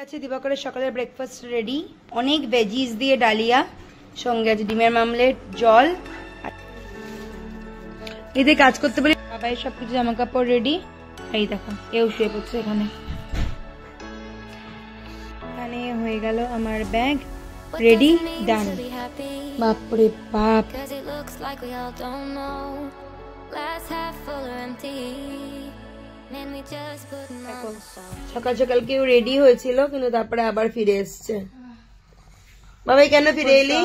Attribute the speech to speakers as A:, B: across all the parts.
A: আছে দিবাকরের সকালের breakfast ready. অনেক ভেজিস দিয়ে ডালিয়া, সঙ্গে আছে ডিমের মামলেট, জল। এদের কাজ করতে বলি বাবাই সবকিছু জামা কাপড় রেডি। এই দেখো এও শুয়ে পড়ছে এখানে। এখানে হয়ে গেল আমার ব্যাগ রেডি, ডান। বাপরে বাপ, সকাল সকাল কেউ রেডি হয়েছিল কিন্তু তারপরে আবার ফিরে এসছে। বাবাই কেন ফিরে এলি?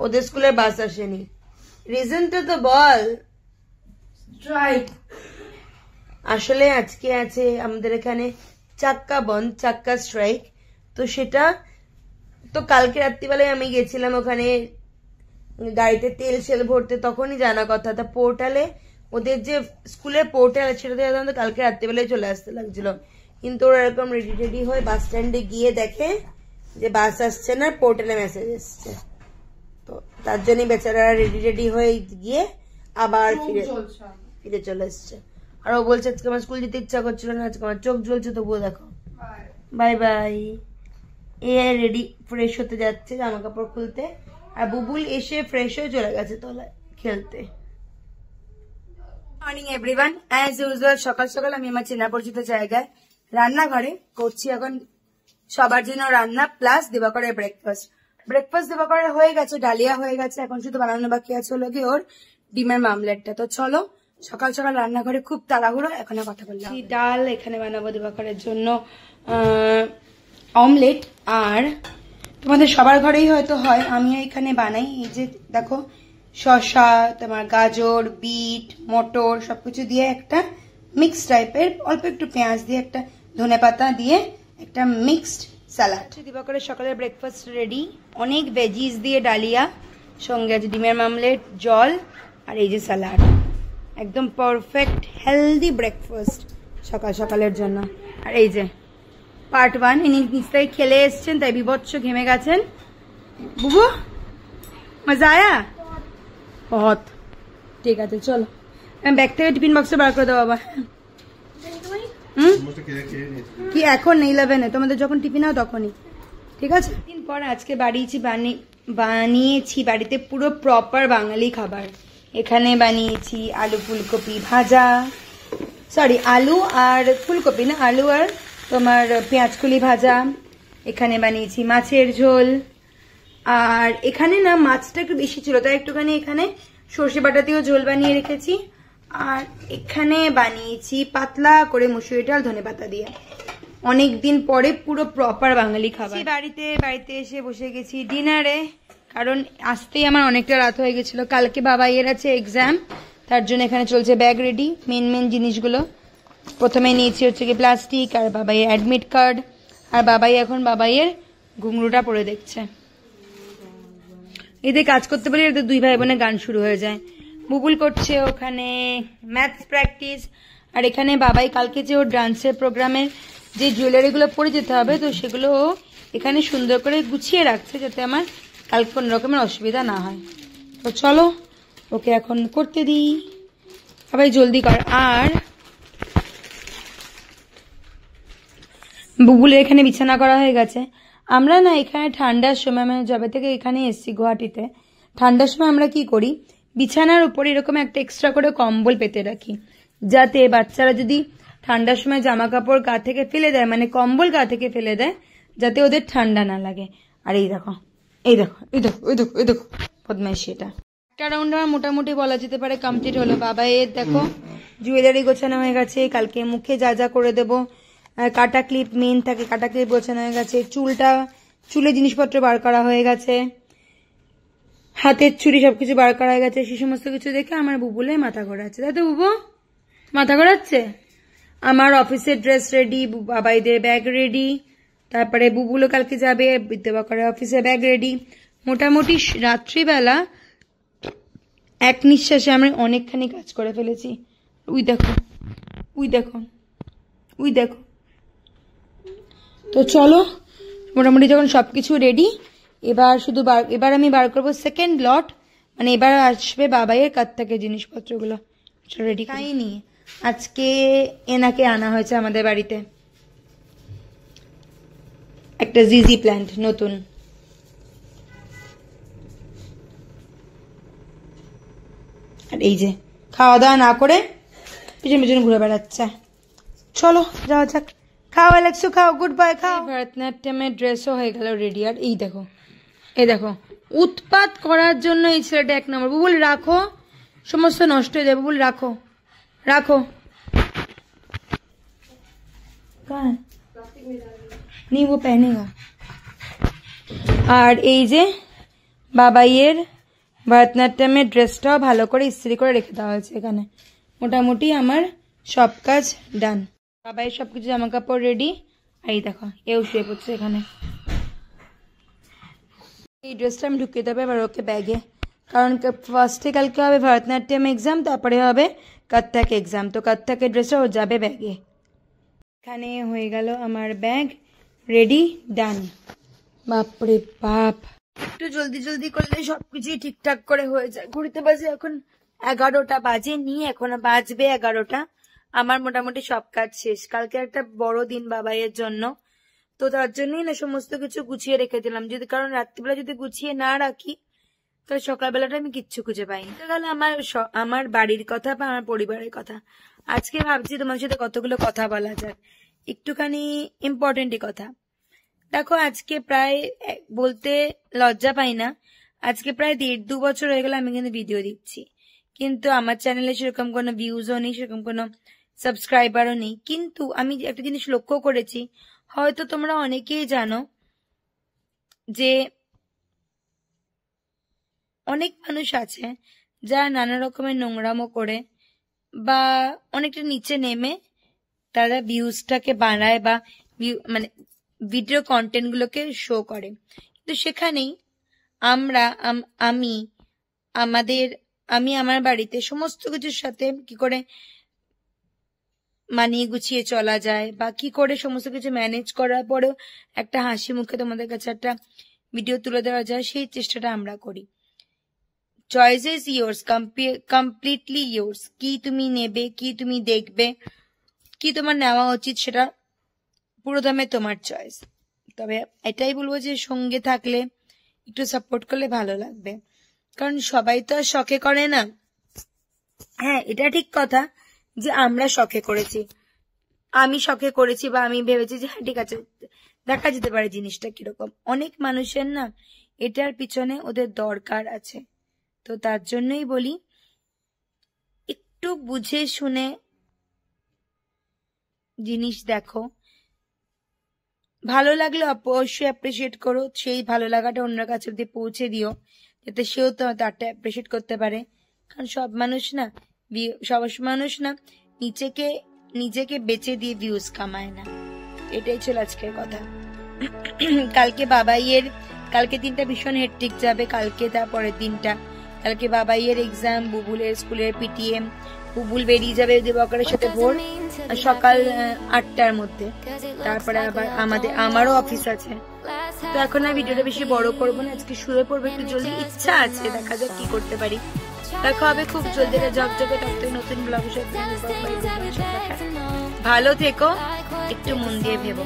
A: ওদের স্কুলের বাস আসেনি, রিজনটা তো বল। আসলে আজকে আছে আমাদের এখানে চাক্কা বন্ধ, চাক্কা স্ট্রাইক। তো সেটা তো কালকে রাত্রিবেলায় আমি গেছিলাম ওখানে গাড়িতে তেল সেল ভরতে, তখনই জানা কথা। তা পোর্টালে ওদের যে স্কুলের পোর্টাল সেটাতে কালকে রাত্রিবেলায় চলে আসতে লাগছিল, কিন্তু ওরা এরকম রেডি টেডি হয়ে বাস স্ট্যান্ডে গিয়ে দেখে যে বাস আসছে না, পোর্টালে মেসেজ এসছে। তো তার জন্যই বেচারারা রেডি টেডি হয়ে গিয়ে আবার ফিরে চলে এসছে। আর ও বলছে আজকে আমার স্কুল যেতে ইচ্ছা করছিল না, আজকে আমার চোখ জ্বলছে, তবুও দেখো। Bye bye. এ রেডি ফ্রেশ হতে যাচ্ছে, জামা কাপড় খুলতে। আর বুবুল এসে ফ্রেশ হয়ে চলে গেছে তলায় খেলতে। মর্নিং এভরিওয়ান, অ্যাজ ইউজুয়াল সকাল সকাল আমি আমার চেনা পরিচিত জায়গায় রান্নাঘরে করছি এখন সবার জন্য রান্না প্লাস দিবাকরের ব্রেকফাস্ট। ব্রেকফাস্ট দিবাকরের হয়ে গেছে, ডালিয়া হয়ে গেছে, এখন শুধু বানানো বাকি আছে হলো কি ওর ডিমের মামলেটটা। তো চলো সকাল সকাল রান্নাঘরে খুব তাড়াহুড়ো, এখন কথা বললাম। ডাল এখানে বানাবো দিবাকরের জন্য অমলেট। আর তোমাদের সবার ঘরেই হয়তো হয়, আমিও এখানে বানাই। এই যে দেখো শসা, তোমার গাজর, বিট, মটর সবকিছু দিয়ে একটা মিক্স টাইপের, অল্প একটু পেঁয়াজ দিয়ে, একটা ধনেপাতা দিয়ে একটা মিক্সড স্যালাড। দিবাকরের সকালের ব্রেকফাস্ট রেডি। অনেক ভেজিস দিয়ে ডালিয়া, সঙ্গে আছে ডিমের মামলেট, জল, আর এই যে স্যালাড। একদম পারফেক্ট হেলদি ব্রেকফাস্ট সকাল সকালের জন্য। আর এই যে পার্ট 1, ইনি নিচ থেকে খেলে এসছেন তাই বিভৎস ঘেমে গেছেন। বুবু মজা আয়া? বহুত। ঠিক আছে চলো, আমি ব্যাগ থেকে টিফিন বক্সে বার করে দেবো বাবা। কি এখন 11-এ? তোমাদের যখন টিফিন হয় তখনই, ঠিক আছে? দিন পর আজকে বানিয়েছি বাড়িতে পুরো প্রপার বাঙালি খাবার। এখানে বানিয়েছি আলু ফুলকপি ভাজা, সরি আলু আর ফুলকপি না, আলু আর তোমার পেঁয়াজকলি ভাজা। এখানে বানিয়েছি মাছের ঝোল। আর এখানে না মাছটা একটু বেশি ছিল তাই একটুখানি এখানে সর্ষে বাটা দিয়েও ঝোল বানিয়ে রেখেছি। আর এখানে বানিয়েছি পাতলা করে মুসুরি ডাল ধনেপাতা দিয়ে। অনেকদিন পরে পুরো প্রপার বাঙালি খাবার। বাড়িতে এসে বসে গেছি ডিনারে, কারণ আসতেই আমার অনেকটা রাত হয়ে গেছিল। কালকে বাবাইয়ের আছে এক্সাম, তার জন্য এখানে চলছে ব্যাগ রেডি। মেন জিনিসগুলো প্রথমে নিয়েছি হচ্ছে কি প্লাস্টিক আর বাবাইয়ের অ্যাডমিট কার্ড। আর বাবাই এখন বাবাইয়ের ঘুঙরুটা পরে দেখছে। এদের কাজ করতে পারি, এদের দুই ভাই বোনের গান শুরু হয়ে যায়। বুবুল করছে ওখানে ম্যাথস প্র্যাকটিস। আর এখানে বাবাই কালকে যে ওর ডান্সের প্রোগ্রামের যে জুয়েলারিগুলো পরে যেতে হবে, তো সেগুলো এখানে সুন্দর করে গুছিয়ে রাখছে যাতে আমার কালকে কোনো রকমের অসুবিধা না হয়। তো চলো ওকে এখন করতে দিই, সবাই জলদি কর। আর বুবুলের এখানে বিছানা করা হয়ে গেছে। আমরা না এখানে ঠান্ডার সময়, মানে যবে থেকে এখানে এসছি গুয়াহাটিতে, ঠান্ডার সময় আমরা কি করি, বিছানার উপর এরকম একটা এক্সট্রা করে কম্বল পেতে রাখি, যাতে বাচ্চারা যদি ঠান্ডার সময় জামা কাপড় গা থেকে ফেলে দেয়, মানে কম্বল গা থেকে ফেলে দেয়, যাতে ওদের ঠান্ডা না লাগে। আর এই দেখো বদমাইশি। এটা একটা রাউন্ড আমার মোটামুটি বলা যেতে পারে কমপ্লিট হলো। বাবা এর দেখো জুয়েলারি গোছানো হয়ে গেছে, কালকে মুখে যা করে দেবো, কাটা ক্লিপ মেন থাকে, কাটা ক্লিপ গোছানো হয়ে গেছে, চুলে জিনিসপত্র বার করা হয়ে গেছে, হাতের ছুরি সবকিছু বার করা হয়ে গেছে। সে সমস্ত কিছু দেখে আমার বুবুলে মাথা ঘোরাচ্ছে, তাই তো বুবু মাথা ঘোরাচ্ছে। আমার অফিসের ড্রেস রেডি, বাবাইদের ব্যাগ রেডি, তারপরে বুবুলও কালকে যাবে, দিবাকরের অফিসে ব্যাগ রেডি। মোটামুটি রাত্রিবেলা এক নিঃশ্বাসে আমরা অনেকখানি কাজ করে ফেলেছি। উই দেখো। তো চলো মোটামুটি যখন সবকিছু রেডি, এবার আমি বার করবো সেকেন্ড লট, মানে এবার আসবে বাবাইয়ের কাছ থেকে জিনিসপত্রগুলো রেডি খাইনি। আজকে এনাকে আনা হয়েছে আমাদের বাড়িতে, একটা জিজি প্ল্যান্ট নতুন। আর এই যে খাওয়া দাওয়া না করে পিছন পিছন ঘুরে বেড়াচ্ছে। চলো যাওয়া যাক, খাও অ্যালেক্সু খাও, গুড বাই খাও। ভরতনাট্যমের ড্রেসও হয়ে গেল রেডি। আর এই দেখো, এই দেখো, উৎপাত করার জন্য এই ছেলেটা এক নম্বর। বুবুল রাখো, সমস্ত নষ্ট হয়ে যাবে। বুবুল রাখো রাখো, नहीं वो पहनेगा। আর এই যে বাবাইয়ের ভরতনাট্যমের ড্রেসটাও ভালো করে ইস্ত্রি করে রেখে দেওয়া হয়েছে এখানে। মোটামুটি আমার সব কাজ ডান। বাবাইয়ের সবকিছু জামা কাপড় রেডি। এই দেখো এও শুয়ে পড়ছে এখানে। এই ড্রেসটা আমি ঢুকিয়ে দেবো এবার ওকে ব্যাগে, কারণ ফার্স্টে কালকে হবে ভরতনাট্যম এক্সাম, তারপরে হবে কত্থক এক্সাম। তো কত্থকের ড্রেসটা ও যাবে ব্যাগে। এখানে হয়ে গেল আমার ব্যাগ রেডি, ডান। বাপরে বাপ, একটু জলদি জলদি করলে সবকিছুই ঠিকঠাক করে হয়ে যায়। ঘুরতে বাজে এখন 11টা বাজেনি, এখন বাজবে 11টা। আমার মোটামুটি সব কাজ শেষ। কালকে একটা বড় দিন বাবাইয়ের জন্য, তো তার জন্যই না সমস্ত কিছু গুছিয়ে রেখে দিলাম। যদি কারণ রাত্রিবেলা যদি গুছিয়ে না রাখি তাহলে সকালবেলাটা আমি কিচ্ছু খুঁজে পাইনি। তাহলে আমার বাড়ির কথা বা আমার পরিবারের কথা। আজকে ভাবছি তোমার সাথে কতগুলো কথা বলা যায়, একটুখানি ইম্পর্টেন্টই কথা। দেখো আজকে প্রায়, বলতে লজ্জা পাই না, আজকে প্রায় 1.5-2 বছর হয়ে গেল আমি কিন্তু ভিডিও দিচ্ছি, কিন্তু আমার চ্যানেলে সেরকম কোনো ভিউজও নেই, সেরকম কোনো সাবস্ক্রাইবারও নেই। কিন্তু আমি একটা জিনিস লক্ষ্য করেছি, হয়তো তোমরা অনেকেই জানো যে অনেক মানুষ আছে যারা নানা রকমের নোংরামো করে বা অনেকটা নিচে নেমে তারা ভিউজটাকে বাড়ায় বা মানে ভিডিও কন্টেন্ট গুলোকে শো করে। কিন্তু সেখানেই আমি আমার বাড়িতে সমস্ত কিছুর সাথে কি করে মানিয়ে গুছিয়ে চলা যায় বা কি করে সমস্ত কিছু ম্যানেজ করার পরেও একটা হাসি মুখে তোমাদের কাছে একটা ভিডিও তুলে দেওয়া যায়, সেই চেষ্টাটা আমরা করি। Choice is yours, completely yours. কি তুমি নেবে, কি তুমি দেখবে, কি তোমার নেওয়া উচিত, সেটা পুরোদমে তোমার চয়েস। তবে এটাই বলবো যে সঙ্গে থাকলে একটু সাপোর্ট করলে ভালো লাগবে, কারণ সবাই তো আর শখে করে না। হ্যাঁ, এটা ঠিক কথা যে আমরা শখে করেছি, আমি শখে করেছি বা আমি ভেবেছি যে হ্যাঁ ঠিক আছে, দেখা যেতে পারে জিনিসটা কিরকম। অনেক মানুষের না এটার পিছনে ওদের দরকার আছে। তো তার জন্যই বলি একটু বুঝে শুনে জিনিস দেখো। ভালো লাগলে অবশ্যই অ্যাপ্রিসিয়েট করো, সেই ভালো লাগাটা অন্যের কাছে অব্দি পৌঁছে দিও, যাতে সেও তো তারটা অ্যাপ্রিসিয়েট করতে পারে। কারণ সব মানুষ না নিজেকে বেচে দিয়ে ভিউজ কামায় না। এটাই ছিল আজকের কথা। কালকে দিনটা ভীষণ হেক্টিক যাবে। কালকে তার পরের দিনটা, কালকে বাবাইয়ের এক্সাম, বুবুলের স্কুলের পিটিএম, বুবুল বেরিয়ে যাবে দিবাকরের সাথে ভোর সকাল 8টার মধ্যে। তারপরে আবার আমারও অফিস আছে। তো এখন আর ভিডিওটা বেশি বড় করবো না, আজকে শুয়ে পড়বো একটু জলদি, ইচ্ছা আছে, দেখা যাক কি করতে পারি। দেখা হবে খুব জলদি ঝকঝকে নতুন ব্লগের সাথে। ভালো থেকো, একটু মন দিয়ে ভেবো।